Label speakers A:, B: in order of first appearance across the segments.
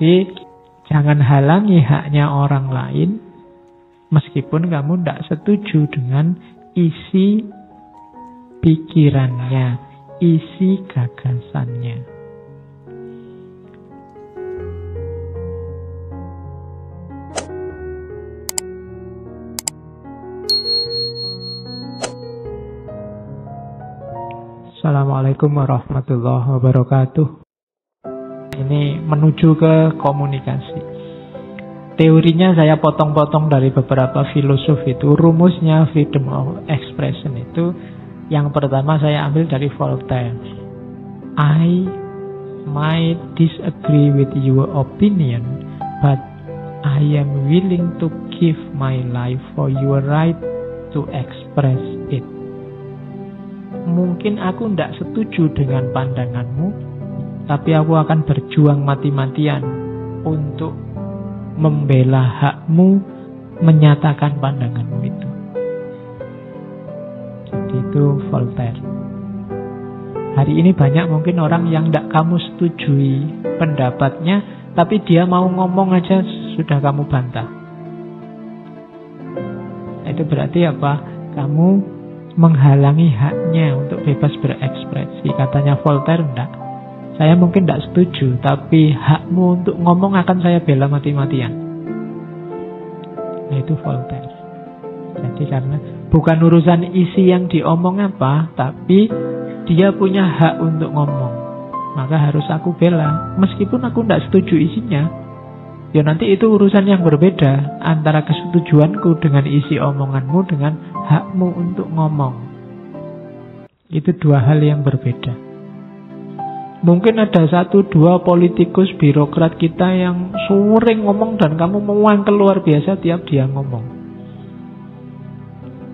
A: Jadi jangan halangi haknya orang lain meskipun kamu tidak setuju dengan isi pikirannya, isi gagasannya. Assalamualaikum warahmatullahi wabarakatuh. Ini menuju ke komunikasi. Teorinya saya potong-potong dari beberapa filosof itu. Rumusnya freedom of expression itu, yang pertama saya ambil dari Voltaire. I might disagree with your opinion, but I am willing to give my life for your right to express it. Mungkin aku tidak setuju dengan pandanganmu, tapi aku akan berjuang mati-matian untuk membela hakmu menyatakan pandanganmu itu. Jadi itu Voltaire. Hari ini banyak mungkin orang yang tidak kamu setujui pendapatnya, tapi dia mau ngomong aja sudah kamu bantah. Itu berarti apa? Kamu menghalangi haknya untuk bebas berekspresi. Katanya Voltaire, enggak. Saya mungkin tidak setuju, tapi hakmu untuk ngomong akan saya bela mati-matian. Nah, itu Voltaire. Jadi karena bukan urusan isi yang diomong apa, tapi dia punya hak untuk ngomong, maka harus aku bela. Meskipun aku tidak setuju isinya, ya nanti itu urusan yang berbeda antara kesetujuanku dengan isi omonganmu dengan hakmu untuk ngomong. Itu dua hal yang berbeda. Mungkin ada 1-2 politikus birokrat kita yang sering ngomong dan kamu mewangkel luar biasa tiap dia ngomong.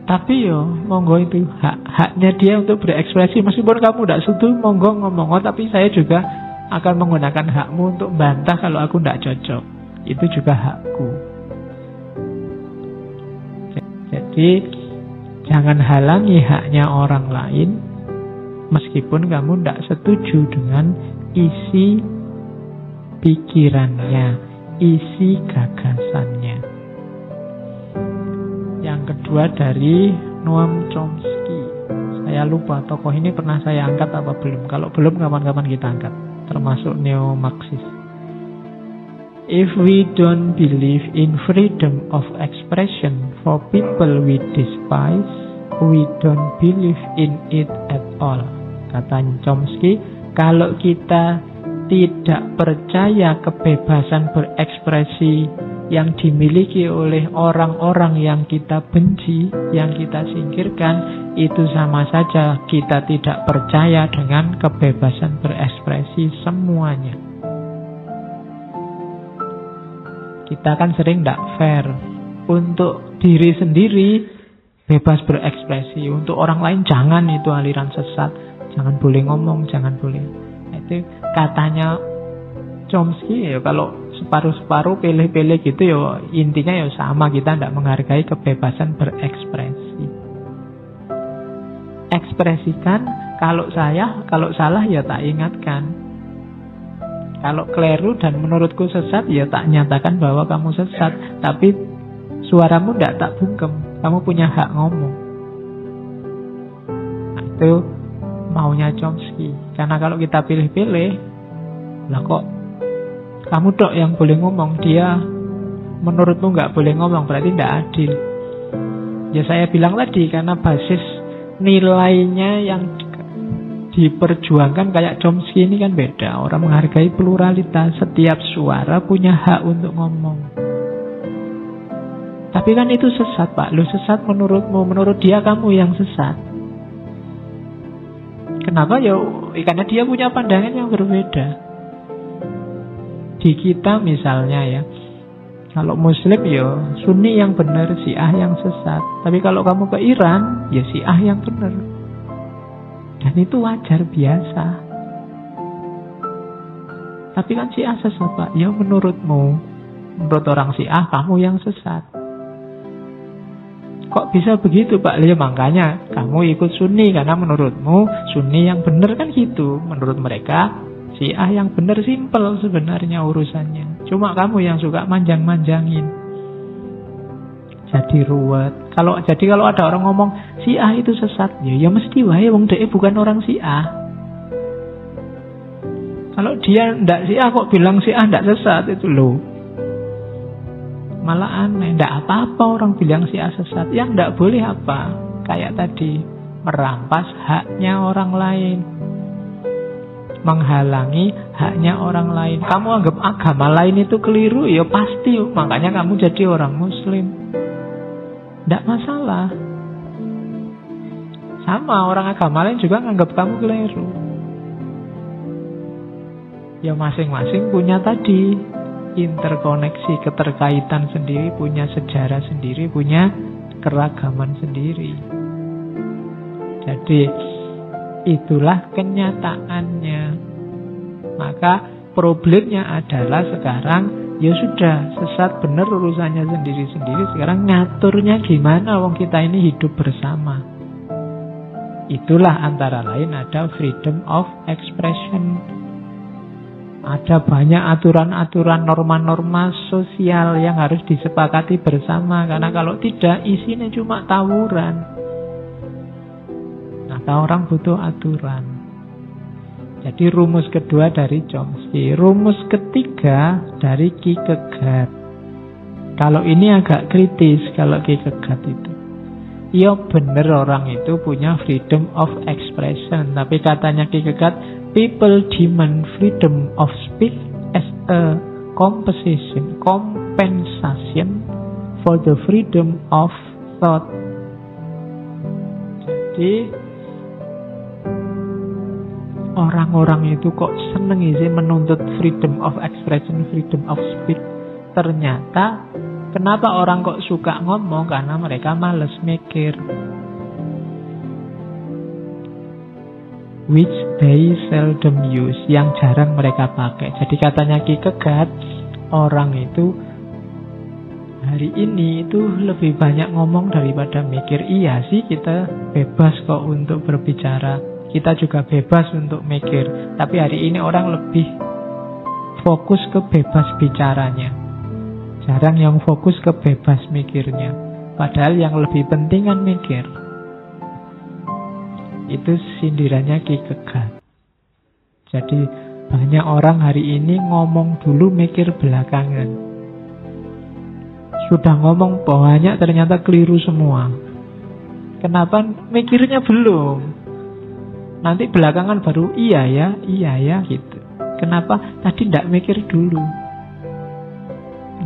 A: Tapi yo, monggo itu haknya dia untuk berekspresi. Meskipun kamu tidak setuju, monggo ngomong. Oh, tapi saya juga akan menggunakan hakmu untuk bantah kalau aku tidak cocok. Itu juga hakku. Jadi jangan halangi haknya orang lain meskipun kamu tidak setuju dengan isi pikirannya, isi gagasannya. Yang kedua dari Noam Chomsky. Saya lupa tokoh ini pernah saya angkat apa belum. Kalau belum, kapan-kapan kita angkat. Termasuk neo-Marxis. If we don't believe in freedom of expression for people we despise, we don't believe in it at all. Kata Chomsky, kalau kita tidak percaya kebebasan berekspresi yang dimiliki oleh orang-orang yang kita benci, yang kita singkirkan, itu sama saja kita tidak percaya dengan kebebasan berekspresi semuanya. Kita kan sering tidak fair. Untuk diri sendiri bebas berekspresi, untuk orang lain jangan, itu aliran sesat. Jangan boleh ngomong, jangan boleh. Itu katanya Chomsky ya, kalau separuh-separuh pilih-pilih gitu ya, intinya ya sama, kita tidak menghargai kebebasan berekspresi. Ekspresikan, kalau salah ya tak ingatkan. Kalau keliru dan menurutku sesat ya tak nyatakan bahwa kamu sesat, tapi suaramu tidak tak bungkem. Kamu punya hak ngomong. Nah, itu maunya Chomsky. Karena kalau kita pilih-pilih, lah kok kamu dok yang boleh ngomong, dia menurutmu nggak boleh ngomong, berarti tidak adil. Ya saya bilang tadi, karena basis nilainya yang diperjuangkan kayak Chomsky ini kan beda. Orang menghargai pluralitas, setiap suara punya hak untuk ngomong. Tapi kan itu sesat, Pak. Lu sesat menurutmu, menurut dia kamu yang sesat. Kenapa ya? Karena dia punya pandangan yang berbeda. Di kita misalnya ya, kalau Muslim ya Sunni yang benar, Syiah yang sesat. Tapi kalau kamu ke Iran, ya Syiah yang benar. Dan itu wajar, biasa. Tapi kan Syiah sesat, Pak. Ya menurutmu, menurut orang Syiah kamu yang sesat. Kok bisa begitu, Pak? Ya makanya kamu ikut Sunni, karena menurutmu Sunni yang benar kan gitu. Menurut mereka Syiah yang benar, simpel sebenarnya urusannya. Cuma kamu yang suka manjang-manjangin. Jadi ruwet. Kalau ada orang ngomong si A itu sesat, ya mesti wae wong dhek bukan orang si A. Kalau dia ndak si A kok bilang si A ndak sesat, itu loh. Malah aneh, ndak apa-apa orang bilang si A sesat. Yang ndak boleh apa? Kayak tadi, merampas haknya orang lain. Menghalangi haknya orang lain. Kamu anggap agama lain itu keliru, ya pasti. Makanya kamu jadi orang Muslim. Ndak masalah. Sama orang agama lain juga nganggap kamu keliru. Ya masing-masing punya tadi interkoneksi, keterkaitan sendiri, punya sejarah sendiri, punya keragaman sendiri. Jadi itulah kenyataannya. Maka problemnya adalah sekarang ya sudah, sesat benar urusannya sendiri-sendiri. Sekarang ngaturnya gimana, wong kita ini hidup bersama. Itulah antara lain ada freedom of expression. Ada banyak aturan-aturan, norma-norma sosial yang harus disepakati bersama. Karena kalau tidak, isinya cuma tawuran. Maka orang butuh aturan. Jadi rumus kedua dari Chomsky. Rumus ketiga dari Kierkegaard. Kalau ini agak kritis, kalau Kierkegaard itu. Ya benar orang itu punya freedom of expression. Tapi katanya Kierkegaard, people demand freedom of speech as a compensation for the freedom of thought. Jadi orang-orang itu kok seneng sih menuntut freedom of expression, freedom of speech. Ternyata kenapa orang kok suka ngomong? Karena mereka males mikir. Which they seldom use, yang jarang mereka pakai. Jadi katanya Kierkegaard, orang itu hari ini itu lebih banyak ngomong daripada mikir. Iya sih, kita bebas kok untuk berbicara, kita juga bebas untuk mikir. Tapi hari ini orang lebih fokus ke bebas bicaranya, jarang yang fokus ke bebas mikirnya. Padahal yang lebih penting kan mikir. Itu sindirannya Kierkegaard. Jadi banyak orang hari ini ngomong dulu, mikir belakangan. Sudah ngomong banyak, ternyata keliru semua. Kenapa? Mikirnya belum. Nanti belakangan baru iya ya gitu. Kenapa? Tadi tidak mikir dulu.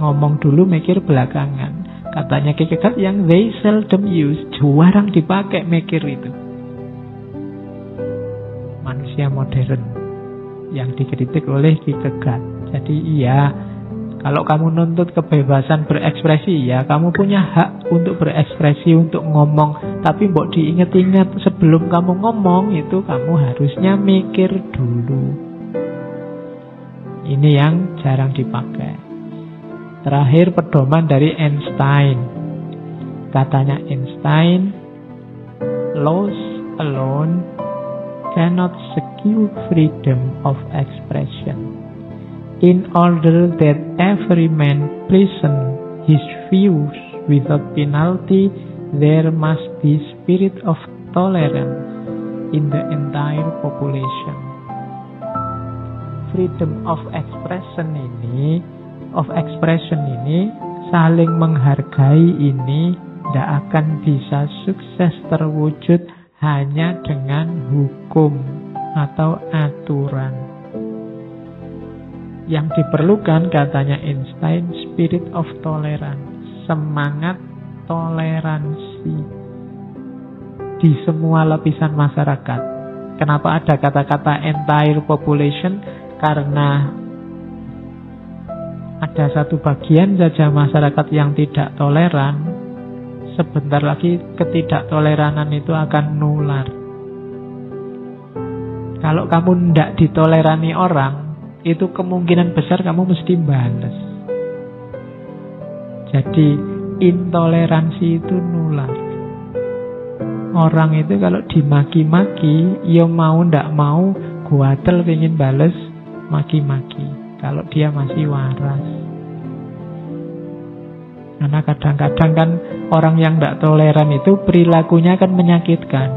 A: Ngomong dulu, mikir belakangan. Katanya Kierkegaard, yang they seldom use, jarang dipakai mikir itu. Manusia modern yang dikritik oleh Kierkegaard. Jadi iya, kalau kamu nuntut kebebasan berekspresi, ya kamu punya hak untuk berekspresi, untuk ngomong. Tapi mbok diingat-ingat, sebelum kamu ngomong itu kamu harusnya mikir dulu. Ini yang jarang dipakai. Terakhir pedoman dari Einstein. Katanya Einstein, laws alone cannot secure freedom of expression. In order that every man present his views without penalty, there must be spirit of tolerance in the entire population. Freedom of expression ini, saling menghargai ini tidak akan bisa sukses terwujud hanya dengan hukum atau aturan. Yang diperlukan, katanya Einstein, spirit of tolerance, semangat toleransi di semua lapisan masyarakat. Kenapa ada kata-kata entire population? Karena ada satu bagian saja masyarakat yang tidak toleran. Sebentar lagi ketidaktoleranan itu akan nular. Kalau kamu tidak ditolerani orang, itu kemungkinan besar kamu mesti balas. Jadi intoleransi itu nular. Orang itu kalau dimaki-maki, ya mau ndak mau, guatel pengen bales maki-maki. kalau dia masih waras. Karena kadang-kadang kan orang yang tidak toleran itu perilakunya kan menyakitkan.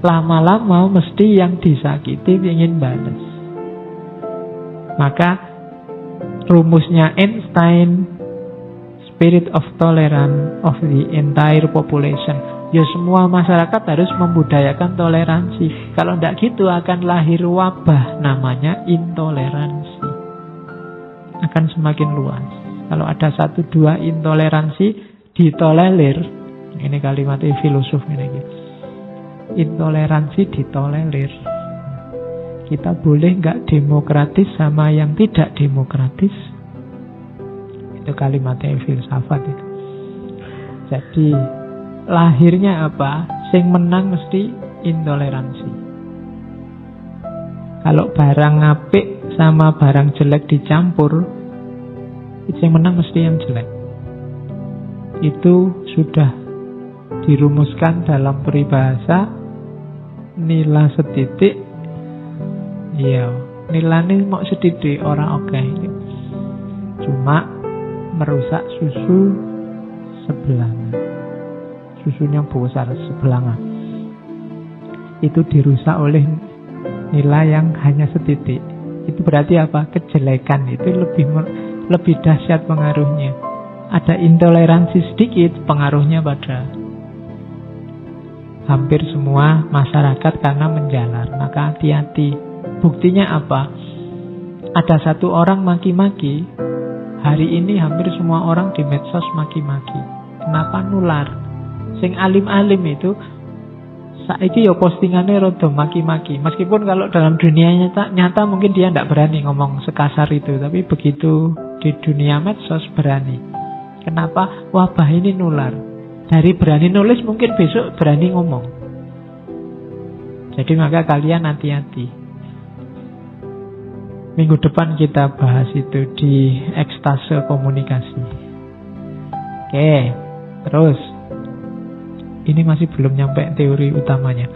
A: Lama-lama mesti yang disakiti ingin balas. Maka rumusnya Einstein, spirit of tolerance of the entire population. Ya semua masyarakat harus membudayakan toleransi. Kalau tidak gitu akan lahir wabah namanya intoleransi. Akan semakin luas. Kalau ada 1-2 intoleransi ditolerir. Ini kalimatnya filosof ini. Intoleransi ditolerir. Kita boleh nggak demokratis sama yang tidak demokratis. Itu kalimatnya filsafat itu. Jadi lahirnya apa? Sing menang mesti intoleransi. Kalau barang apik sama barang jelek dicampur, sing menang mesti yang jelek. Itu sudah dirumuskan dalam peribahasa nila setitik. Iya, nilane mau setitik orang oke. Cuma merusak susu sebelanga. Susunya besar sebelanga. Itu dirusak oleh nilai yang hanya setitik. Itu berarti apa? Kejelekan itu lebih dahsyat pengaruhnya. Ada intoleransi sedikit, pengaruhnya pada hampir semua masyarakat karena menjalar. Maka hati-hati. Buktinya apa? Ada satu orang maki-maki. Hari ini hampir semua orang di medsos maki-maki. Kenapa? Nular. Sing alim-alim itu saiki ya postingannya rada maki-maki. Meskipun kalau dalam dunia nyata mungkin dia tidak berani ngomong sekasar itu. Tapi begitu di dunia medsos berani. Kenapa? Wabah ini nular. Dari berani nulis mungkin besok berani ngomong. Jadi maka kalian hati-hati. Minggu depan kita bahas itu di ekstase komunikasi. Oke, terus. Ini masih belum nyampe teori utamanya.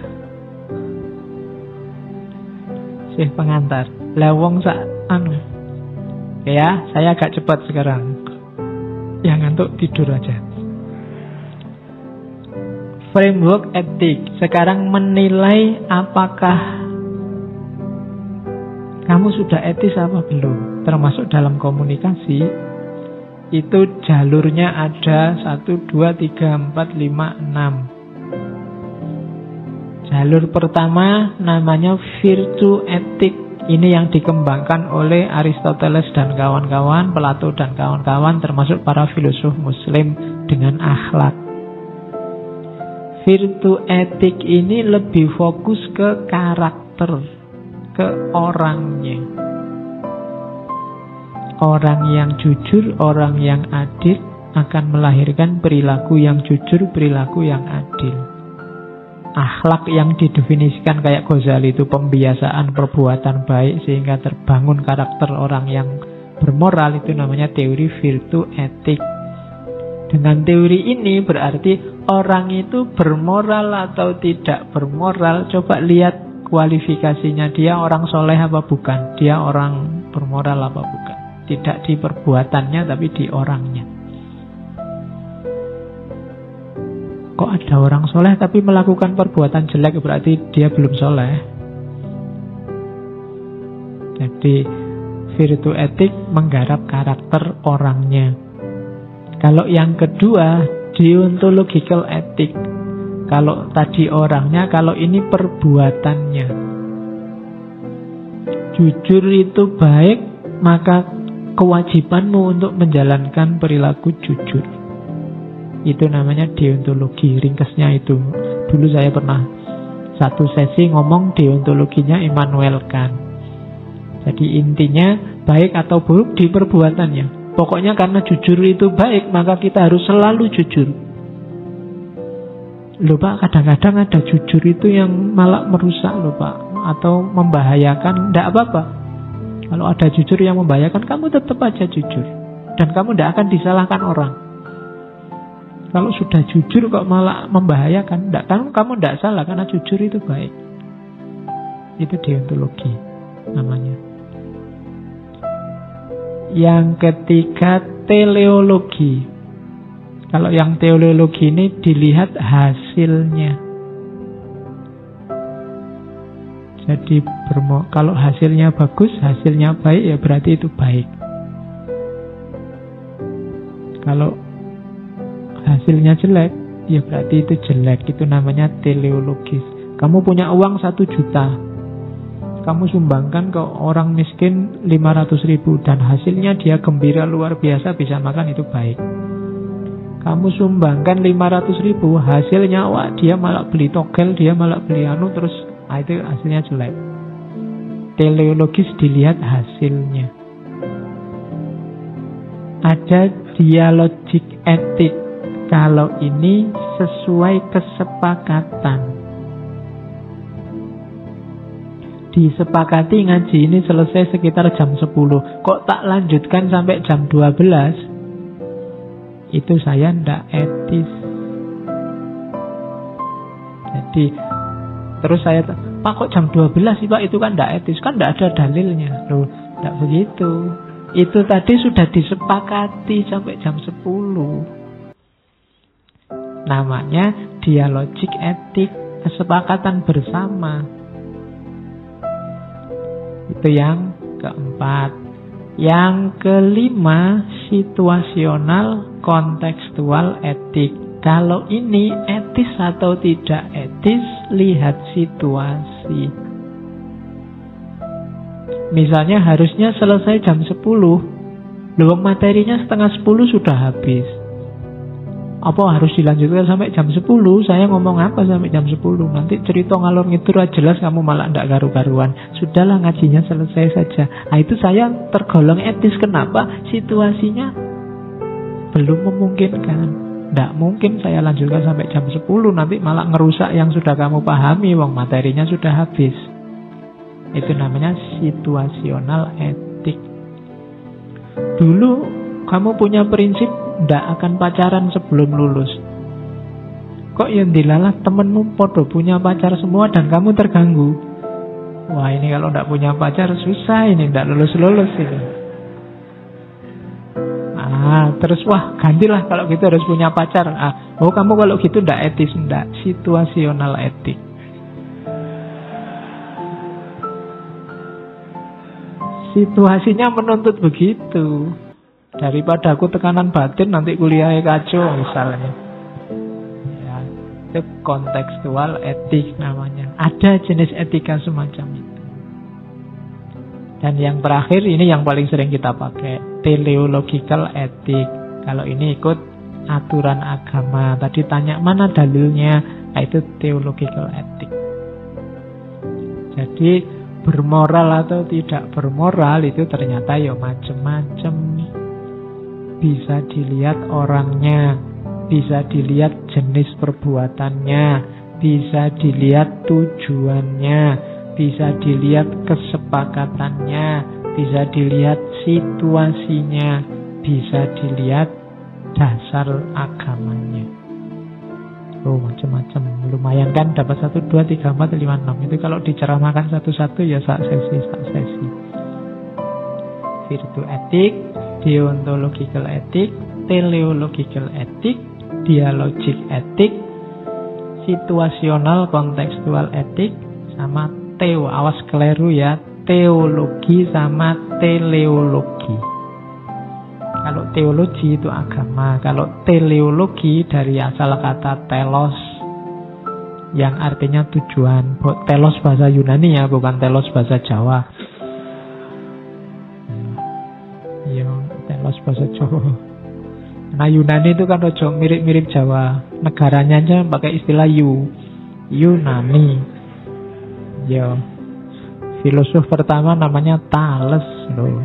A: Sih pengantar. Lewong sak anu. Ya, saya agak cepat sekarang. Yang ngantuk tidur aja. Framework etik. Sekarang menilai apakah kamu sudah etis apa belum. Termasuk dalam komunikasi. Itu jalurnya ada 1, 2, 3, 4, 5, 6. Jalur pertama namanya virtue etik. Ini yang dikembangkan oleh Aristoteles dan kawan-kawan, Plato dan kawan-kawan, termasuk para filosof muslim dengan akhlak. Virtue etik ini lebih fokus ke karakter, ke orangnya. Orang yang jujur, orang yang adil akan melahirkan perilaku yang jujur, perilaku yang adil. Akhlak yang didefinisikan kayak Ghazali itu pembiasaan perbuatan baik sehingga terbangun karakter orang yang bermoral, itu namanya teori virtue etik. Dengan teori ini berarti orang itu bermoral atau tidak bermoral. Coba lihat kualifikasinya, dia orang soleh apa bukan, dia orang bermoral apa bukan. Tidak di perbuatannya tapi di orangnya. Kok ada orang soleh tapi melakukan perbuatan jelek, berarti dia belum soleh. Jadi virtue etik menggarap karakter orangnya. Kalau yang kedua deontological etik. Kalau tadi orangnya, kalau ini perbuatannya. Jujur itu baik, maka kewajibanmu untuk menjalankan perilaku jujur. Itu namanya deontologi. Ringkesnya itu. Dulu saya pernah satu sesi ngomong deontologinya Immanuel Kant. Jadi intinya baik atau buruk di perbuatannya. Pokoknya karena jujur itu baik, maka kita harus selalu jujur. Loh Pak, kadang-kadang ada jujur itu yang malah merusak loh Pak, atau membahayakan. Tidak apa-apa. Kalau ada jujur yang membahayakan, kamu tetap aja jujur. Dan kamu tidak akan disalahkan orang. Kalau sudah jujur kok malah membahayakan, kamu tidak salah karena jujur itu baik. Itu deontologi namanya. Yang ketiga, teleologi. Kalau yang teleologi ini dilihat hasilnya. Jadi kalau hasilnya bagus, hasilnya baik, ya berarti itu baik. Kalau hasilnya jelek, ya berarti itu jelek. Itu namanya teleologis. Kamu punya uang 1 juta, kamu sumbangkan ke orang miskin 500.000 dan hasilnya dia gembira luar biasa, bisa makan, itu baik. Kamu sumbangkan 500.000, hasilnya wah dia malah beli togel, dia malah beli terus itu hasilnya jelek. Teleologis dilihat hasilnya. Ada dialogik etik. Kalau ini sesuai kesepakatan. Disepakati ngaji ini selesai sekitar jam 10. Kok tak lanjutkan sampai jam 12? Itu saya ndak etis. Jadi terus saya, Pak kok jam 12 sih Pak? Itu kan ndak etis. Kan ndak ada dalilnya. Loh, ndak begitu. Itu tadi sudah disepakati sampai jam 10. Namanya dialogik etik, kesepakatan bersama. Itu yang keempat. Yang kelima, situasional kontekstual etik. Kalau ini etis atau tidak etis, lihat situasi. Misalnya harusnya selesai jam 10. Loh, materinya setengah 10 sudah habis. Apa harus dilanjutkan sampai jam 10? Saya ngomong apa sampai jam 10? Nanti cerita ngalor ngidul jelas, kamu malah ndak garu-garuan. Sudahlah, ngajinya selesai saja. Nah, itu saya tergolong etis. Kenapa? Situasinya belum memungkinkan. Ndak mungkin saya lanjutkan sampai jam 10. Nanti malah ngerusak yang sudah kamu pahami. Wong materinya sudah habis. Itu namanya situasional etik. Dulu kamu punya prinsip ndak akan pacaran sebelum lulus. Kok yang dilalah temenmu podo punya pacar semua dan kamu terganggu. Wah, ini kalau ndak punya pacar susah, ini ndak lulus-lulus ini. Terus wah gantilah kalau gitu harus punya pacar. Oh kamu kalau gitu ndak etis, ndak, situasional etik. Situasinya menuntut begitu. Daripada aku tekanan batin nanti kuliahnya kacau misalnya. Ya, itu kontekstual etik namanya. Ada jenis etika semacam itu. Dan yang terakhir ini yang paling sering kita pakai, teleological etik. Kalau ini ikut aturan agama. Tadi tanya mana dalilnya, nah itu theological etik. Jadi bermoral atau tidak bermoral itu ternyata ya macam-macam. Bisa dilihat orangnya, bisa dilihat jenis perbuatannya, bisa dilihat tujuannya, bisa dilihat kesepakatannya, bisa dilihat situasinya, bisa dilihat dasar agamanya. Oh, macam-macam. Lumayan kan, dapat 1, 2, 3, 4, 5, 6. Itu kalau diceramahkan satu-satu ya sak sesi. Virtu etik, deontological etik, teleological etik, dialogik etik, situasional kontekstual etik, sama awas keliru ya, teologi sama teleologi. Kalau teologi itu agama, kalau teleologi dari asal kata telos yang artinya tujuan. Telos bahasa Yunani ya, bukan telos bahasa Jawa. Ya, telos bahasa Jawa. Nah, Yunani itu kan ojo mirip-mirip Jawa. Negaranya aja pakai istilah Yunani. Ya. Filosof pertama namanya Thales loh.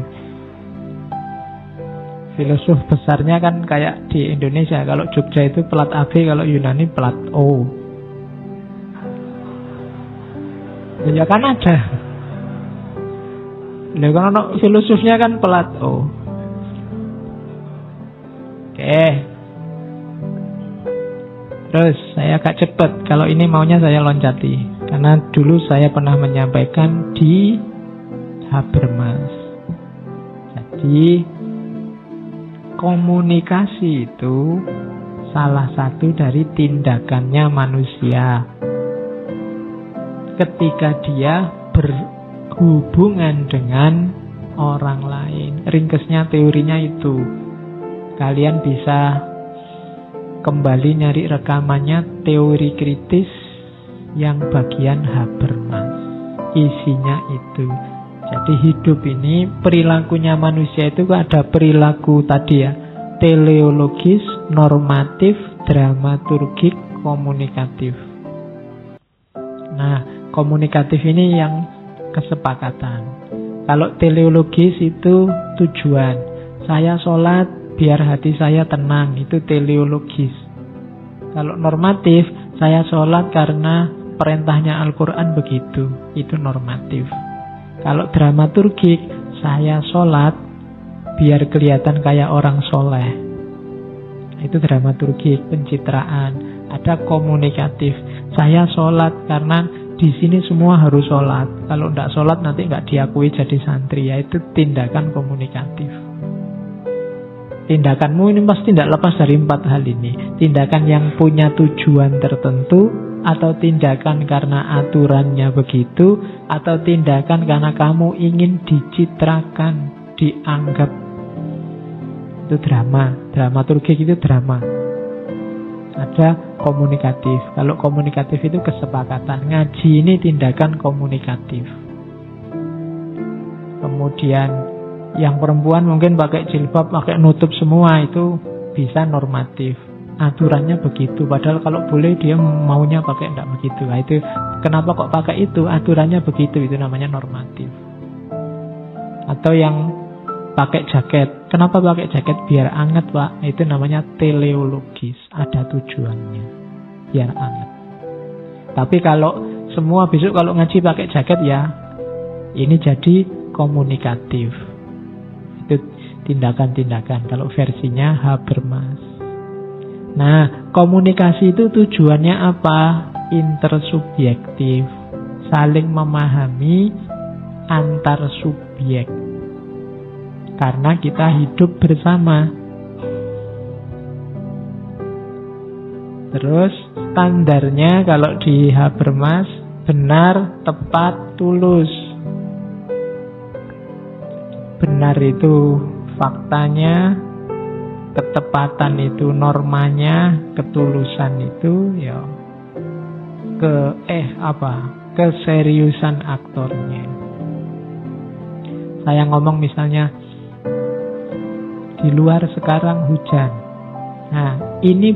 A: Filosof besarnya kan kayak di Indonesia. Kalau Jogja itu plat AB, kalau Yunani plat O. Ya kan ada. Lah kan filosofnya kan plat O. Oke. Terus saya agak cepat. Kalau ini maunya saya loncati. Karena dulu saya pernah menyampaikan di Habermas. Jadi komunikasi itu salah satu dari tindakannya manusia. Ketika dia berhubungan dengan orang lain. Ringkesnya teorinya itu. Kalian bisa kembali nyari rekamannya teori kritis yang bagian Habermas. Isinya itu. Jadi hidup ini perilakunya manusia itu ada perilaku tadi ya, teleologis, normatif, dramaturgik, komunikatif. Nah, komunikatif ini yang kesepakatan. Kalau teleologis itu tujuan. Saya sholat biar hati saya tenang, itu teleologis. Kalau normatif, saya sholat karena perintahnya Al-Quran begitu, itu normatif. Kalau dramaturgik, saya sholat biar kelihatan kayak orang soleh. Itu dramaturgik, pencitraan. Ada komunikatif. Saya sholat karena di sini semua harus sholat. Kalau tidak sholat nanti nggak diakui jadi santri. Yaitu tindakan komunikatif. Tindakanmu ini pasti tidak lepas dari 4 hal ini. Tindakan yang punya tujuan tertentu, atau tindakan karena aturannya begitu, atau tindakan karena kamu ingin dicitrakan, dianggap. Itu drama. Dramaturgik itu drama. Ada komunikatif. Kalau komunikatif itu kesepakatan. Ngaji ini tindakan komunikatif. Kemudian yang perempuan mungkin pakai jilbab, pakai nutup semua, itu bisa normatif. Aturannya begitu. Padahal kalau boleh dia maunya pakai enggak begitu. Nah, itu kenapa kok pakai itu? Aturannya begitu. Itu namanya normatif. Atau yang pakai jaket. Kenapa pakai jaket? Biar anget, Pak. Itu namanya teleologis. Ada tujuannya. Biar anget. Tapi kalau semua besok kalau ngaji pakai jaket ya, ini jadi komunikatif. Itu tindakan-tindakan. Kalau versinya Habermas. Nah, komunikasi itu tujuannya apa? Intersubjektif. Saling memahami antar subjek. Karena kita hidup bersama. Terus standarnya kalau di Habermas, benar, tepat, tulus. Benar itu faktanya, ketepatan itu normanya, ketulusan itu ya keseriusan aktornya. Saya ngomong misalnya di luar sekarang hujan. Nah, ini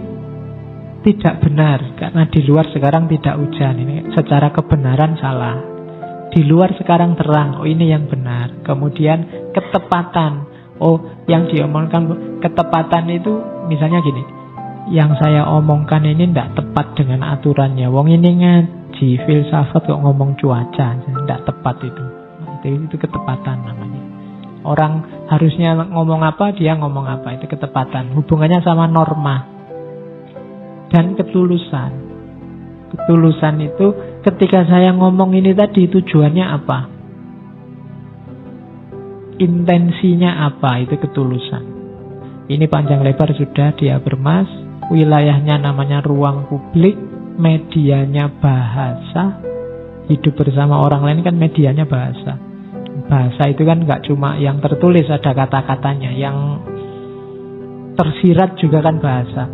A: tidak benar karena di luar sekarang tidak hujan. Ini secara kebenaran salah. Di luar sekarang terang. Oh, ini yang benar. Kemudian ketepatan. Oh, yang diomongkan ketepatan itu misalnya gini. Yang saya omongkan ini tidak tepat dengan aturannya. Wong ini ngaji filsafat kok ngomong cuaca, tidak tepat itu. Itu ketepatan namanya. Orang harusnya ngomong apa, dia ngomong apa. Itu ketepatan. Hubungannya sama norma dan ketulusan. Ketulusan itu ketika saya ngomong ini tadi tujuannya apa? Intensinya apa? Itu ketulusan. Ini panjang lebar sudah di Habermas. Wilayahnya namanya ruang publik. Medianya bahasa. Hidup bersama orang lain kan medianya bahasa. Bahasa itu kan gak cuma yang tertulis, ada kata-katanya. Yang tersirat juga kan bahasa.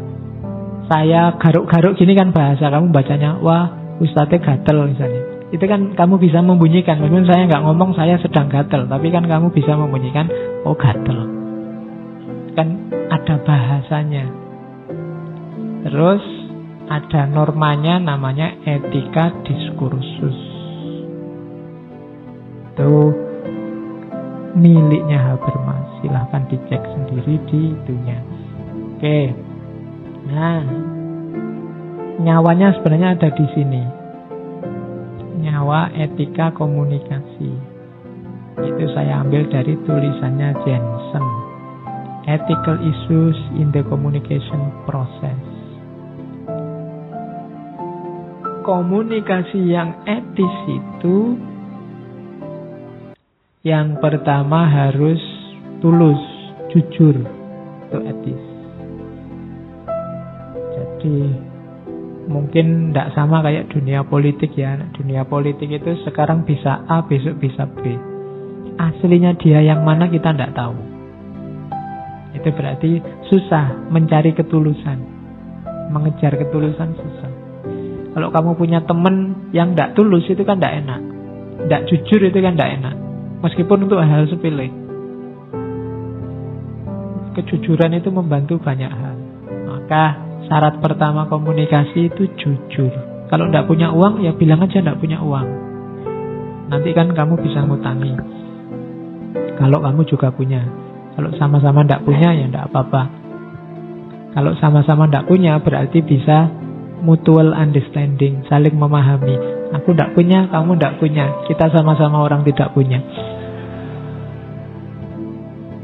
A: Saya garuk-garuk gini kan bahasa. Kamu bacanya, wah Ustadznya gatel misalnya. Itu kan kamu bisa membunyikan. Meskipun saya nggak ngomong saya sedang gatel, tapi kan kamu bisa membunyikan, oh gatel. Kan ada bahasanya. Terus ada normanya namanya etika diskursus. Itu miliknya Habermas. Silahkan dicek sendiri di itunya. Oke. Nah, nyawanya sebenarnya ada di sini. Nyawa etika komunikasi. Itu saya ambil dari tulisannya Jensen. Ethical issues in the communication process. Komunikasi yang etis itu yang pertama harus tulus, jujur. itu etis. Jadi mungkin tidak sama kayak dunia politik ya. Dunia politik itu sekarang bisa A, besok bisa B. Aslinya dia yang mana kita tidak tahu. Itu berarti susah mencari ketulusan. Mengejar ketulusan susah. Kalau kamu punya teman yang tidak tulus itu kan tidak enak. Tidak jujur itu kan tidak enak. Meskipun untuk hal sepele. Kejujuran itu membantu banyak hal. Maka syarat pertama komunikasi itu jujur. Kalau tidak punya uang ya bilang aja tidak punya uang. Nanti kan kamu bisa ngutangi. Kalau kamu juga punya. Kalau sama-sama tidak punya ya tidak apa-apa. Kalau sama-sama tidak punya berarti bisa mutual understanding, saling memahami. Aku tidak punya, kamu tidak punya. Kita sama-sama orang tidak punya.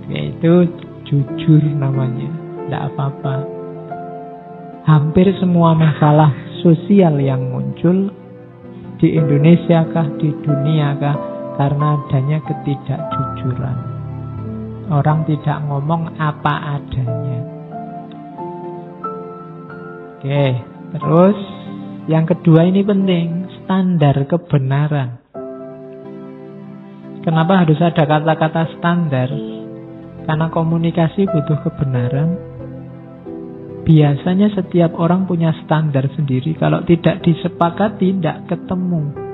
A: Yaitu jujur namanya. Tidak apa-apa. Hampir semua masalah sosial yang muncul di Indonesia kah, di dunia kah, karena adanya ketidakjujuran. Orang tidak ngomong apa adanya. Oke, terus yang kedua ini penting, standar kebenaran. Kenapa harus ada kata-kata standar? Karena komunikasi butuh kebenaran. Biasanya setiap orang punya standar sendiri. Kalau tidak disepakati, tidak ketemu.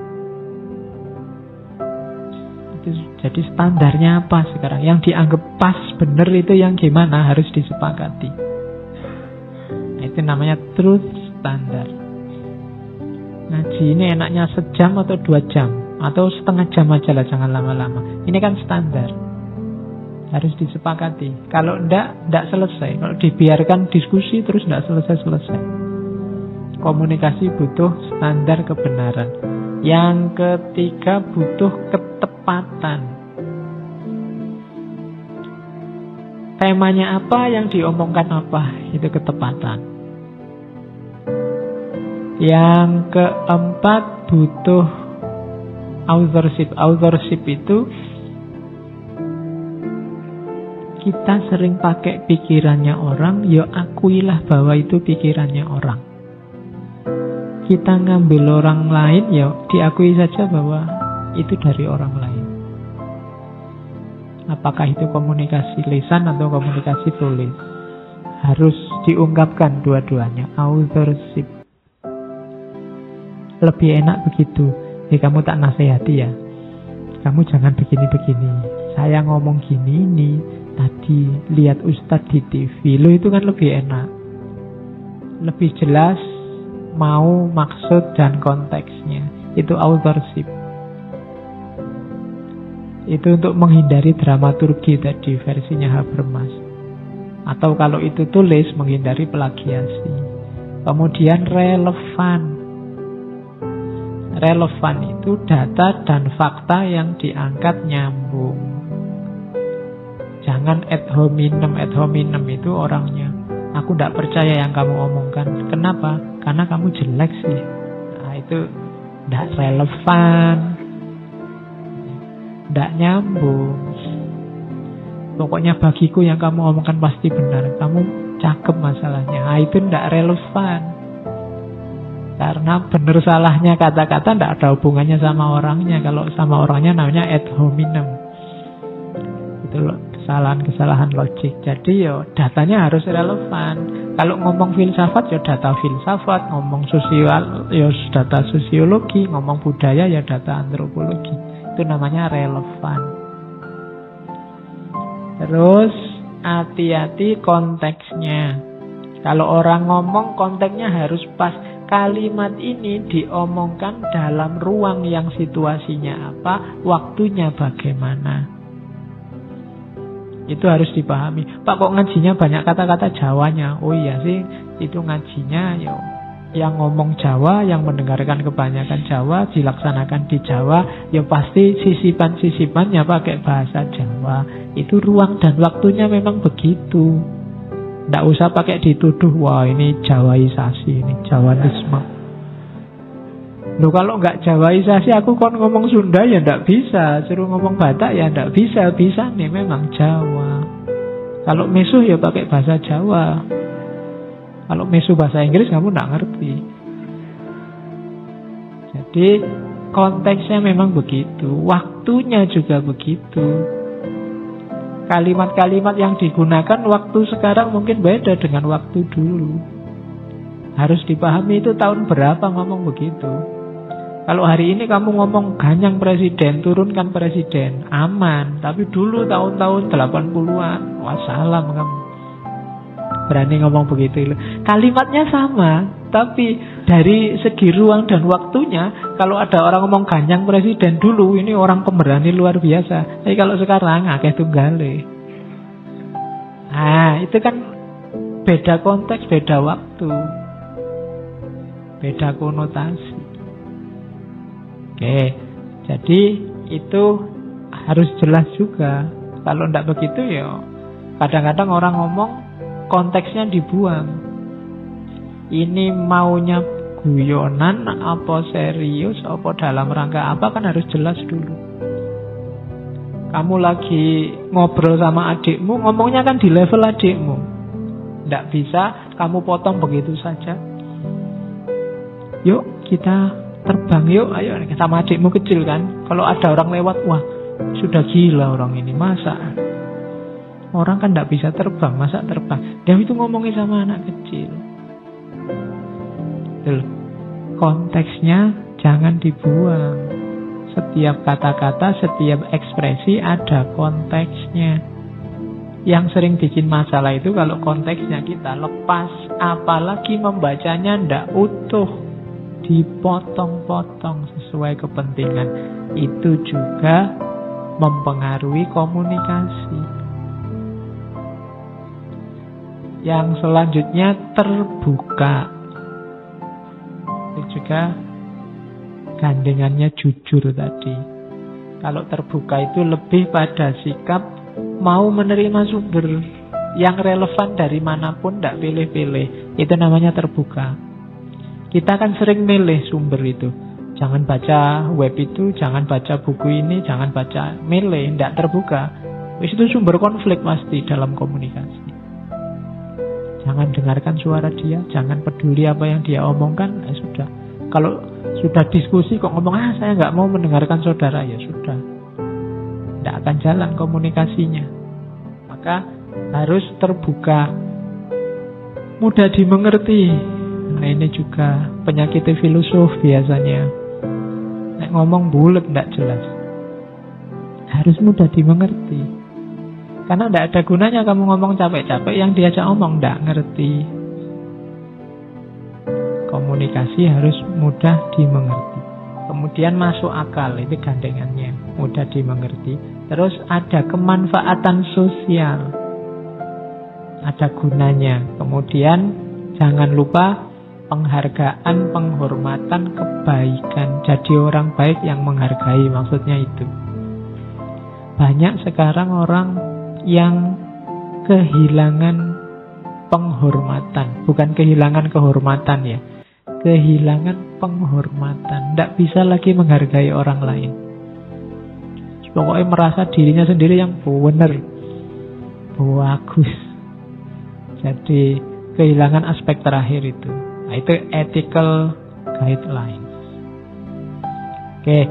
A: Jadi standarnya apa sekarang? Yang dianggap pas, benar itu yang gimana? Harus disepakati. Nah, itu namanya truth standard. Ngaji ini enaknya sejam atau 2 jam. Atau setengah jam aja lah, jangan lama-lama. Ini kan standar. Harus disepakati. Kalau enggak selesai. Kalau dibiarkan diskusi terus enggak selesai-selesai. Komunikasi butuh standar kebenaran. Yang ketiga butuh ketepatan. Temanya apa, yang diomongkan apa, itu ketepatan. Yang keempat butuh authorship. Authorship itu kita sering pakai pikirannya orang, ya akuilah bahwa itu pikirannya orang. Kita ngambil orang lain, ya diakui saja bahwa itu dari orang lain. Apakah itu komunikasi lisan atau komunikasi tulis? Harus diungkapkan dua-duanya. Authorship. Lebih enak begitu. Kamu tak nasihati ya. Kamu jangan begini-begini. Saya ngomong gini nih. Tadi lihat Ustadz di TV. Lo itu kan lebih enak. Lebih jelas mau, maksud, dan konteksnya. Itu authorship. Itu untuk menghindari dramaturgi tadi, versinya Habermas. Atau kalau itu tulis, menghindari plagiasi. Kemudian relevan. Relevan itu data dan fakta yang diangkat nyambung. Jangan ad hominem itu orangnya. Aku tidak percaya yang kamu omongkan. Kenapa? Karena kamu jelek sih. Nah, itu tidak relevan. Tidak nyambung. Pokoknya bagiku yang kamu omongkan pasti benar. Kamu cakep masalahnya. Nah, itu tidak relevan. Karena benar salahnya kata-kata tidak ada hubungannya sama orangnya. Kalau sama orangnya namanya ad hominem. Itu loh. Kesalahan logik. Jadi ya datanya harus relevan. Kalau ngomong filsafat ya data filsafat, ngomong sosial ya data sosiologi, ngomong budaya ya data antropologi. Itu namanya relevan. Terus hati-hati konteksnya. Kalau orang ngomong konteksnya harus pas. Kalimat ini diomongkan dalam ruang yang situasinya apa, waktunya bagaimana. Itu harus dipahami. Pak, kok ngajinya banyak kata-kata Jawanya? Oh iya sih, itu ngajinya ya yang ngomong Jawa, yang mendengarkan kebanyakan Jawa, dilaksanakan di Jawa, ya pasti sisipan-sisipannya pakai bahasa Jawa. Itu ruang dan waktunya memang begitu. Tidak usah pakai dituduh, wah ini Jawaisasi, ini Jawanisme. Loh, kalau nggak Jawaisasi aku kon ngomong Sunda ya ndak bisa. Suruh ngomong Batak ya ndak bisa. Bisa nih memang Jawa. Kalau mesu ya pakai bahasa Jawa. Kalau mesu bahasa Inggris kamu nggak ngerti. Jadi konteksnya memang begitu, waktunya juga begitu. Kalimat-kalimat yang digunakan waktu sekarang mungkin beda dengan waktu dulu. Harus dipahami itu tahun berapa ngomong begitu. Kalau hari ini kamu ngomong ganyang presiden, turunkan presiden, aman. Tapi dulu tahun-tahun 80-an, wassalam kamu. Berani ngomong begitu. Kalimatnya sama, tapi dari segi ruang dan waktunya, kalau ada orang ngomong ganyang presiden dulu, ini orang pemberani luar biasa. Tapi kalau sekarang, akeh tunggale. Nah, itu kan beda konteks, beda waktu, beda konotasi. Oke, jadi itu harus jelas juga. Kalau tidak begitu ya kadang-kadang orang ngomong konteksnya dibuang. Ini maunya guyonan apa serius apa dalam rangka apa kan harus jelas dulu. Kamu lagi ngobrol sama adikmu, ngomongnya kan di level adikmu. Tidak bisa kamu potong begitu saja. Yuk kita terbang yuk, ayo sama adikmu kecil kan. Kalau ada orang lewat, wah sudah gila orang ini, masa orang kan tidak bisa terbang, masa terbang. Dia itu ngomongin sama anak kecil. Tuh, konteksnya jangan dibuang. Setiap kata-kata, setiap ekspresi ada konteksnya. Yang sering bikin masalah itu kalau konteksnya kita lepas, apalagi membacanya tidak utuh, dipotong-potong sesuai kepentingan. Itu juga mempengaruhi komunikasi. Yang selanjutnya terbuka. Itu juga gandengannya jujur tadi. Kalau terbuka itu lebih pada sikap mau menerima sumber yang relevan dari manapun, tidak pilih-pilih. Itu namanya terbuka. Kita kan sering milih sumber itu. Jangan baca web itu, jangan baca buku ini, jangan baca, milih, tidak terbuka. Itu sumber konflik pasti dalam komunikasi. Jangan dengarkan suara dia, jangan peduli apa yang dia omongkan, sudah. Kalau sudah diskusi kok ngomong, saya nggak mau mendengarkan saudara, ya sudah. Tidak akan jalan komunikasinya. Maka harus terbuka, mudah dimengerti. Nah ini juga penyakit filosof biasanya. Nek ngomong bulat tidak jelas. Harus mudah dimengerti. Karena tidak ada gunanya kamu ngomong capek-capek, yang diajak ngomong tidak ngerti. Komunikasi harus mudah dimengerti. Kemudian masuk akal, itu gandengannya, mudah dimengerti. Terus ada kemanfaatan sosial, ada gunanya. Kemudian jangan lupa penghargaan, penghormatan, kebaikan. Jadi orang baik yang menghargai, maksudnya itu. Banyak sekarang orang yang kehilangan penghormatan. Bukan kehilangan kehormatan ya, kehilangan penghormatan. Tidak bisa lagi menghargai orang lain. Pokoknya merasa dirinya sendiri yang benar, bagus. Jadi kehilangan aspek terakhir itu. Nah, itu ethical guidelines. Oke,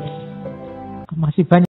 A: masih banyak.